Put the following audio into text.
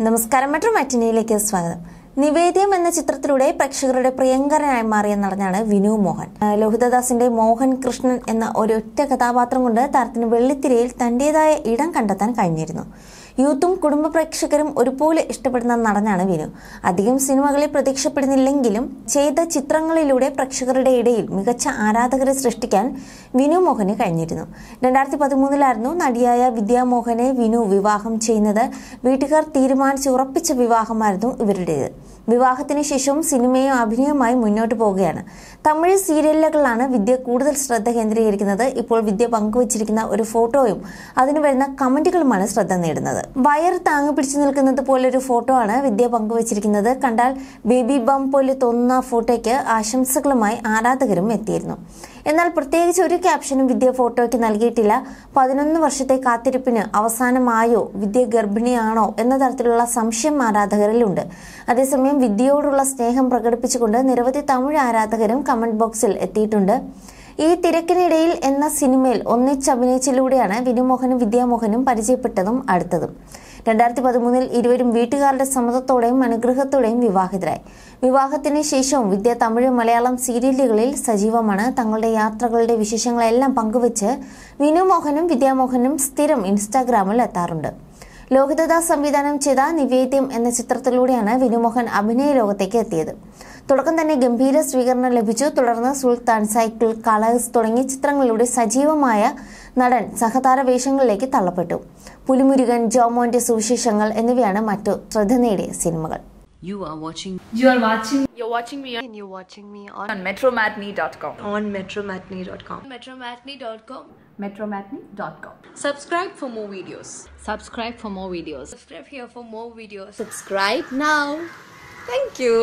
നമസ്കാരം, മെട്രോ മാറ്റിനിയിലേക്ക് സ്വാഗതം. നിവേദ്യം എന്ന ചിത്രത്തിലൂടെ പ്രേക്ഷകരുടെ പ്രിയങ്കരനായി മാറിയ നടനാണ് വിനു മോഹൻ. ലോഹിതദാസിന്റെ മോഹൻ കൃഷ്ണൻ എന്ന ഒരൊറ്റ കഥാപാത്രം കൊണ്ട് താരത്തിന് വെള്ളിത്തിരയിൽ തന്റേതായ ഇടം കണ്ടെത്താൻ കഴിഞ്ഞിരുന്നു. യൂത്തും കുടുംബ പ്രേക്ഷകരും ഒരുപോലെ ഇഷ്ടപ്പെടുന്ന നടനാണ് വിനു. അധികം സിനിമകളിൽ പ്രത്യക്ഷപ്പെടുന്നില്ലെങ്കിലും ചെയ്ത ചിത്രങ്ങളിലൂടെ പ്രേക്ഷകരുടെ ഇടയിൽ മികച്ച ആരാധകരെ സൃഷ്ടിക്കാൻ വിനു മോഹന് കഴിഞ്ഞിരുന്നു. 2013 നടിയായ വിദ്യാമോഹനെ വിനു വിവാഹം ചെയ്യുന്നത്. വീട്ടുകാർ തീരുമാനിച്ച് ഉറപ്പിച്ച വിവാഹമായിരുന്നു ഇവരുടേത്. വിവാഹത്തിന് ശേഷവും സിനിമയും അഭിനയവുമായി മുന്നോട്ട് പോവുകയാണ്. തമിഴ് സീരിയലുകളിലാണ് വിദ്യ കൂടുതൽ ശ്രദ്ധ കേന്ദ്രീകരിക്കുന്നത്. ഇപ്പോൾ വിദ്യ പങ്കുവച്ചിരിക്കുന്ന ഒരു ഫോട്ടോയും അതിന് വരുന്ന കമന്റുകളുമാണ് ശ്രദ്ധ നേടുന്നത്. വയർ താങ്ങി പിടിച്ചു നിൽക്കുന്നത് പോലൊരു ഫോട്ടോ ആണ് വിദ്യ പങ്കുവച്ചിരിക്കുന്നത്. കണ്ടാൽ ബേബി ബം പോലെ തോന്നുന്ന ഫോട്ടോയ്ക്ക് ആശംസകളുമായി ആരാധകരും എത്തിയിരുന്നു. എന്നാൽ പ്രത്യേകിച്ച് ഒരു ക്യാപ്ഷനും വിദ്യ ഫോട്ടോയ്ക്ക് നൽകിയിട്ടില്ല. 11 വർഷത്തെ കാത്തിരിപ്പിന് അവസാനമായോ, വിദ്യ ഗർഭിണിയാണോ എന്ന തരത്തിലുള്ള സംശയം ആരാധകരിലുണ്ട്. അതേസമയം വിദ്യയോടുള്ള സ്നേഹം പ്രകടിപ്പിച്ചുകൊണ്ട് നിരവധി തമിഴ് ആരാധകരും കമന്റ് ബോക്സിൽ എത്തിയിട്ടുണ്ട്. ഈ തിരക്കിനിടയിൽ എന്ന സിനിമയിൽ ഒന്നിച്ചഭിനയിച്ചിലൂടെയാണ് വിനുമോഹനും വിദ്യാമോഹനും പരിചയപ്പെട്ടതും അടുത്തതും. 2013 ഇരുവരും വീട്ടുകാരുടെ സമ്മതത്തോടെയും അനുഗ്രഹത്തോടെയും വിവാഹിതരായി. വിവാഹത്തിന് ശേഷവും വിദ്യ തമിഴ് മലയാളം സീരിയലുകളിൽ സജീവമാണ്. തങ്ങളുടെ യാത്രകളുടെ വിശേഷങ്ങളെല്ലാം പങ്കുവച്ച് വിനുമോഹനും വിദ്യാമോഹനും സ്ഥിരം ഇൻസ്റ്റാഗ്രാമിൽ എത്താറുണ്ട്. ലോഹിതദാസ് സംവിധാനം ചെയ്ത നിവേദ്യം എന്ന ചിത്രത്തിലൂടെയാണ് വിനുമോഹൻ അഭിനയ ലോകത്തേക്ക് എത്തിയത്. തുടക്കം തന്നെ ഗംഭീര സ്വീകരണം ലഭിച്ചു. തുടർന്ന് സുൽത്താൻ, സൈക്കിൾ, കളേഴ്സ് തുടങ്ങിയ ചിത്രങ്ങളിലൂടെ സജീവമായ നടൻ സഹതാര വേഷങ്ങളിലേക്ക് തള്ളപ്പെട്ടു. പുലിമുരുകൻ, ജോമോന്റെ സുവിശേഷങ്ങൾ എന്നിവയാണ് മറ്റു ശ്രദ്ധ നേടിയ സിനിമകൾ. You're watching me on metromatney.com. metromatney.com. Subscribe for more videos. Subscribe here for more videos. Subscribe here for more videos. Subscribe now. Thank you.